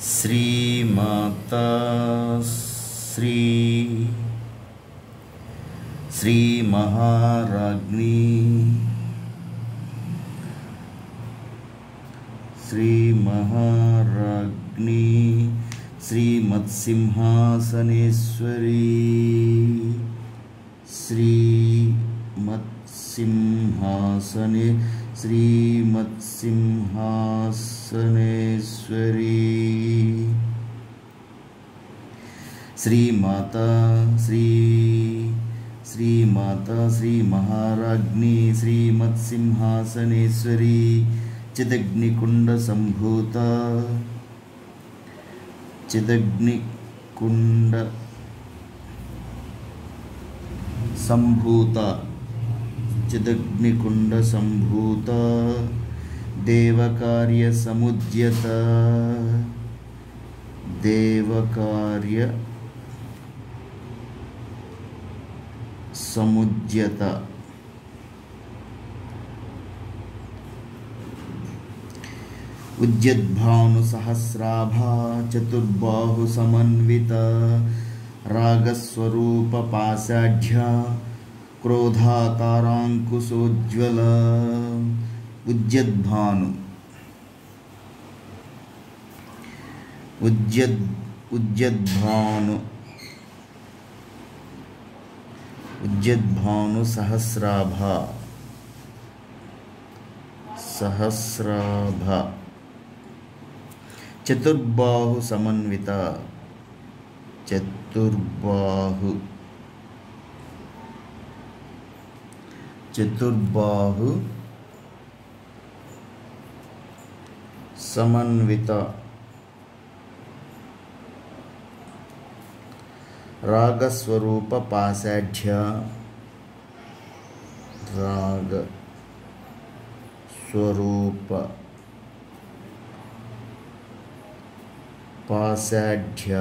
श्रीमाता श्री महाराज्ञी श्रीमत्सिंहासनेश्वरी श्रीमाता श्री महाराज्ञी श्रीमत्सिंहासनेश्वरी चिदग्निकुंड संभूता देवकार्य समुद्यत उद्यद्भानु सहस्राभा चतुर्बाहु समन्विता रागस्वरूप पासाढ्या क्रोधाकारांकुशोज्ज्वल उद्यद्भानु सहस्राभा चतुर्बाहु समन्विता चतुर्बाहु समन्विता रागस्वरूप पासाढ्य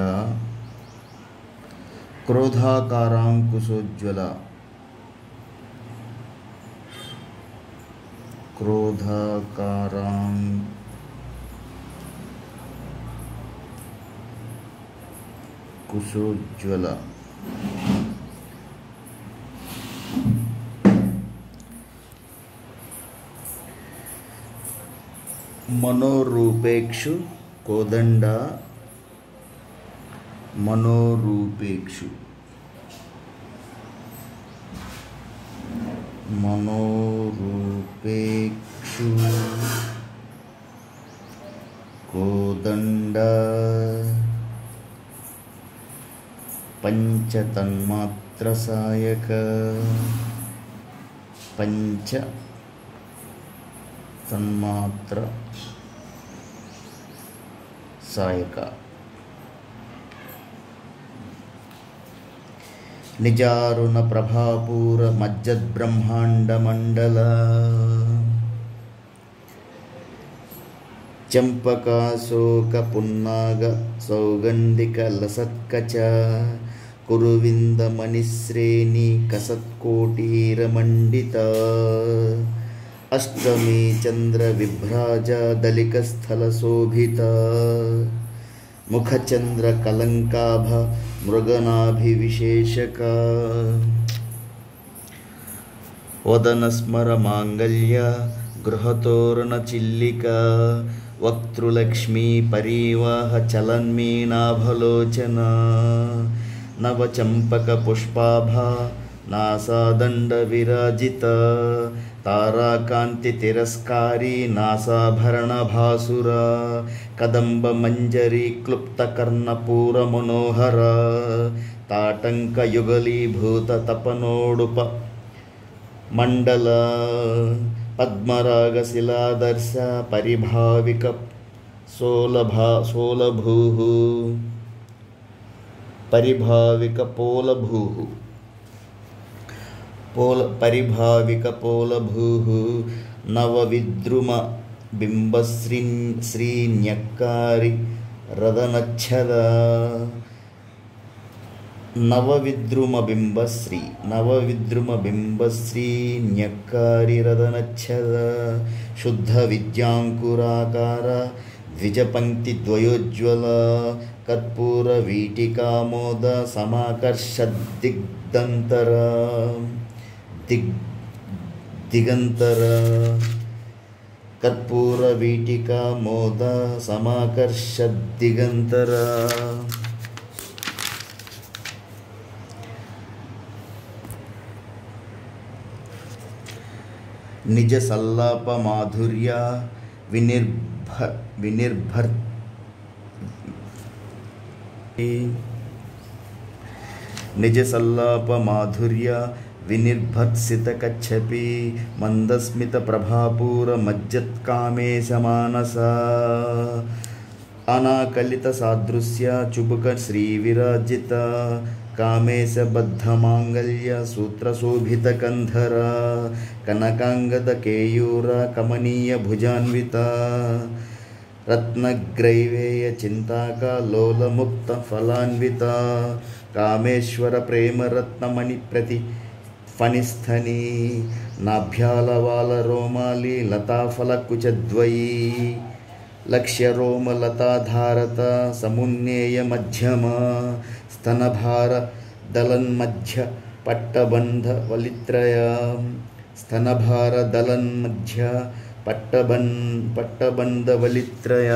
क्रोधाकारांकुशोज्ज्वल मनोरूपेक्षु कोदंड मनोरूपेक्षु कोदंड पंचतन्मात्र सायक निजारुण प्रभापूर मज्जद्ब्रह्मांड मंडल चंपका शोक पुन्नाग सौगंधिक लसत्कच कुरुविंद मणिश्रेणी कसत्कोटीरमंडित अष्टमी चंद्र विभ्राज दलिक स्थल शोभित मुखचंद्र कलंकाभ मृगनाभिविशेषक वदन स्मर मांगल्य गृहतोरण चिल्लिका वक्तृलक्ष्मी परिवाह चलन्मीनाभलोचना नवचंपक पुष्पाभा नासादंड विराजित ताराकांति तिरस्कारी नासाभरण भासुर कदंब मंजरी क्लुप्त कर्णपूर मनोहर ताटंक युगलीभूत तपनोडुप मंडल पद्मराग शिलादर्श परिभाविक सोलभूः परिभाविक पोलभूः नवविद्रुम बिंबश्रीन्यक्कारी रदनच्छद नवविद्रुम बिंबश्री न्यक्कारी रदनच्छद शुद्ध विद्यांकुराकार ద్విజపంక్తిద్వయోజ్వల కర్పూరవీటికామోద సమాకర్షద్దిగ్ధంతర దిగంతర కర్పూరవీటికామోద సమాకర్షద్దిగంతర. నిజ సల్లాప మాధుర్య నిజ సల్లాప మాధుర్య వినిర్భర్సిత కచ్చపి మందస్మిత ప్రభాపూర మజ్జత్కామేశ మానస అనాకలిత సాదృశ్య చుబుక శ్రీ విరాజిత కామేశ బద్ధ మాంగళ్య సూత్ర శోభిత కంధర కనకాంగద కేయూర కమనీయ భుజాన్విత రత్నగ్రైవేయ చింతాక లోలముక్త ఫలాన్విత కామేశ్వర ప్రేమరత్నమణి ప్రతి ఫణిస్థని నాభ్యాలవాల రోమాలి లతాఫలకుచద్వయీ లక్ష్యరోమలతాధారత సమున్నేయ మధ్యమ స్తనభార దళన్మధ్య పట్టబంధ వలిత్రయ స్తనభార దళన్మధ్య పట్టబంధ వలిత్రయ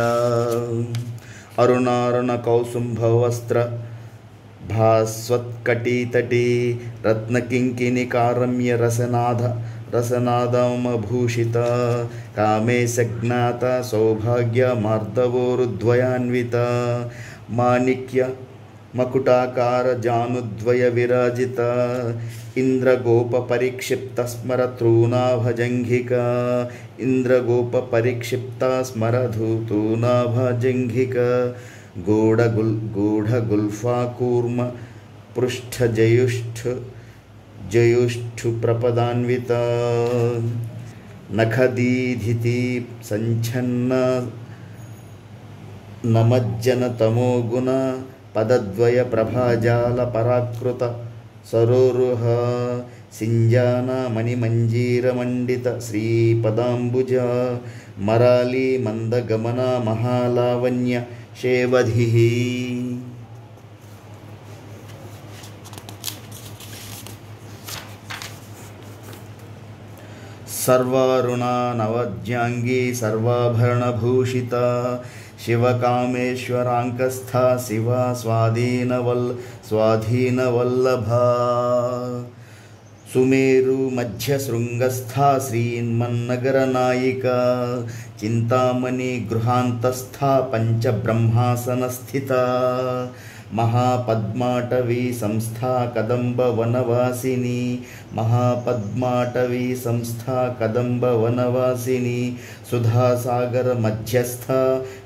అరుణారుణ కౌసుంభ వస్త్ర భాస్వత్కటీతటీ రత్నకింకిని కారమ్య రసనాదమభూషిత కామేశజ్ఞాత సౌభాగ్య మార్దవోరుద్వయాన్విత మాణిక్య మకుటాకార జానుద్వయ విరాజిత ఇంద్రగోప పరిక్షిప్త స్మర తృణాభజంఘిక ఇంద్రగోప పరిక్షిప్త స్మరధూతూనాభజంఘిక గూఢగుల్ఫా కూర్మ పృష్ఠ జయుష్ఠు ప్రపదాన్విత నఖదీధితి సంఛన్న నమజ్జన తమోగుణ పదద్వయ ప్రభాజాల పరాకృత సరోరుహ సింజాన మణిమంజీరమండిత శ్రీపదాంబుజ మరాళీ మందగమన మహాలావణ్య శేవధి. సర్వారుణా నవజ్యాంగీ సర్వాభరణభూషిత శివకామేశ్వరాంకస్థ శివ స్వాధీనవల్లభా సుమేరు మధ్యశృంగస్థ శ్రీమన్నగరనాయిక చింతామణి గృహాంతస్థ పంచబ్రహ్మాసనస్థిత మహాపద్మాటవీ సంస్థా కదంబ వనవాసిని మహాపద్మాటవీ సంస్థా కదంబ వనవాసిని సుధాసాగర మధ్యస్థ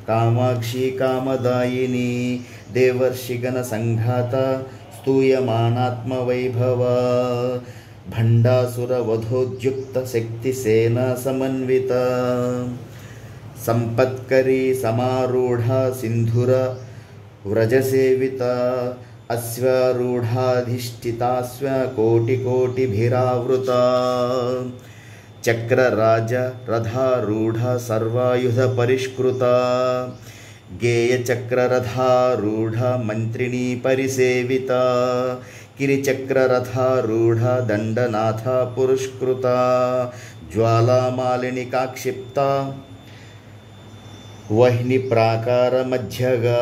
కామాక్షి కామదాయిని దేవర్షిగణ సంఘాత స్తూయమానాత్మవైభవ భండాసుర వధోద్యుక్త శక్తిసేన సమన్విత సంపత్కరీ సమారూఢ సింధుర వ్రజసేవిత అశ్వారూఢాధిష్ఠితాశ్వ కోటికోటిభిరావృత చక్రరాజ రథారూఢ సర్వాయుధ పరిష్కృత గేయచక్రరథారూఢ మంత్రిణీ పరిసేవిత కిరిచక్రరథారూఢ దండనాథ పురస్కృత జ్వాలామాలిని కాక్షిప్త వహ్ని ప్రాకార మధ్యగా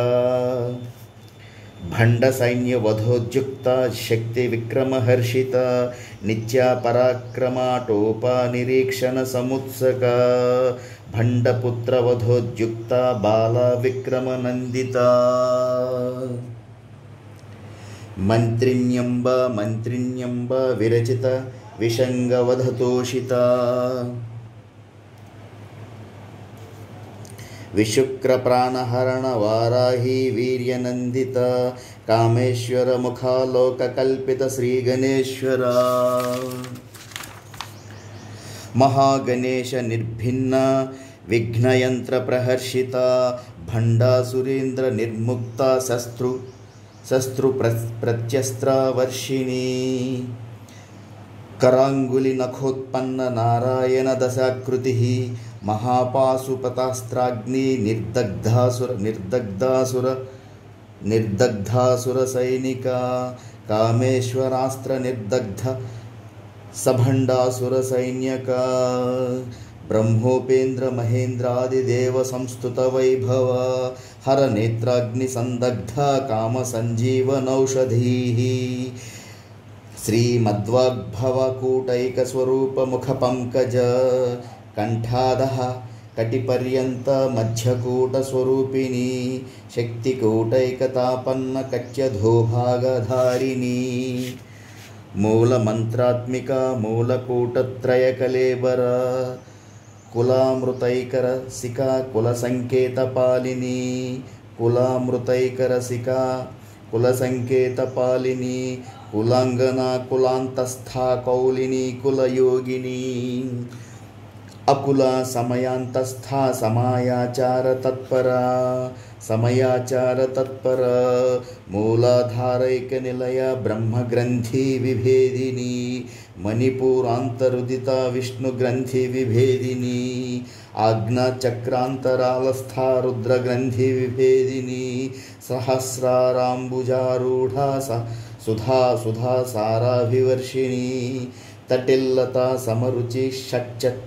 భండ సైన్య వధోద్యుక్త శక్తి విక్రమహర్షిత నిత్య పరాక్రమాటోప నిరీక్షణ సముత్సక భండపుత్ర వధోద్యుక్త బాల విక్రమనందిత మంత్రిణ్యంబ విరచిత విషంగవధతోషిత విశుక్ర ప్రాణహరణ వారాహి వీర్యనందిత కామేశ్వర ముఖాలోక కల్పిత శ్రీ గణేశ్వర మహాగణేశ నిర్భిన్న విఘ్నయంత్ర ప్రహర్షిత భండాసురేంద్ర నిర్ముక్త శస్త్రు ప్రత్యస్త్రవర్షిణి కరాంగులి నఖోత్పన్న నారాయణ దశాకృతి महापाशुपतास्त्राग्नि निर्दग्धासुर सैनिका कामेश्वरास्त्र निर्दग्ध सभण्डासुर सैन्यका ब्रह्मोपेन्द्र महेन्द्रादिदेव संस्तुत वैभव हर नेत्राग्नि संदग्ध काम संजीवनौषधीः श्रीमद्वाग्भवकूटैक स्वरूप मुख पंकज कंठादः कटिपर्यंत मध्यकूट स्वरूपिणी शक्तिकूटैकतापन्न कच्यधोभागधारिणी मूलमन्त्रात्मिका मूलकूटत्रयकलेबर कुलामृतैकरसिका कुलसंकेतपालिनी कुलामृतैकरसिका कुलसंकेतपालिनी कुलांगना कुलांतस्था कौलिनी कुलयोगिनी अकुला समयांतस्था समायाचार तत्पर मूलाधारैक निलय ब्रह्मग्रंथि विभेदिनी मणिपुरांतरुदिता विष्णुग्रंथि विभेदिनी आज्ञाचक्रांतरालस्था रुद्रग्रंथि विभेदिनी सहस्राराम्बुजारूढ़ा सुधा साराभिवर्षिणी तटिल्लता समरुचि षट्चट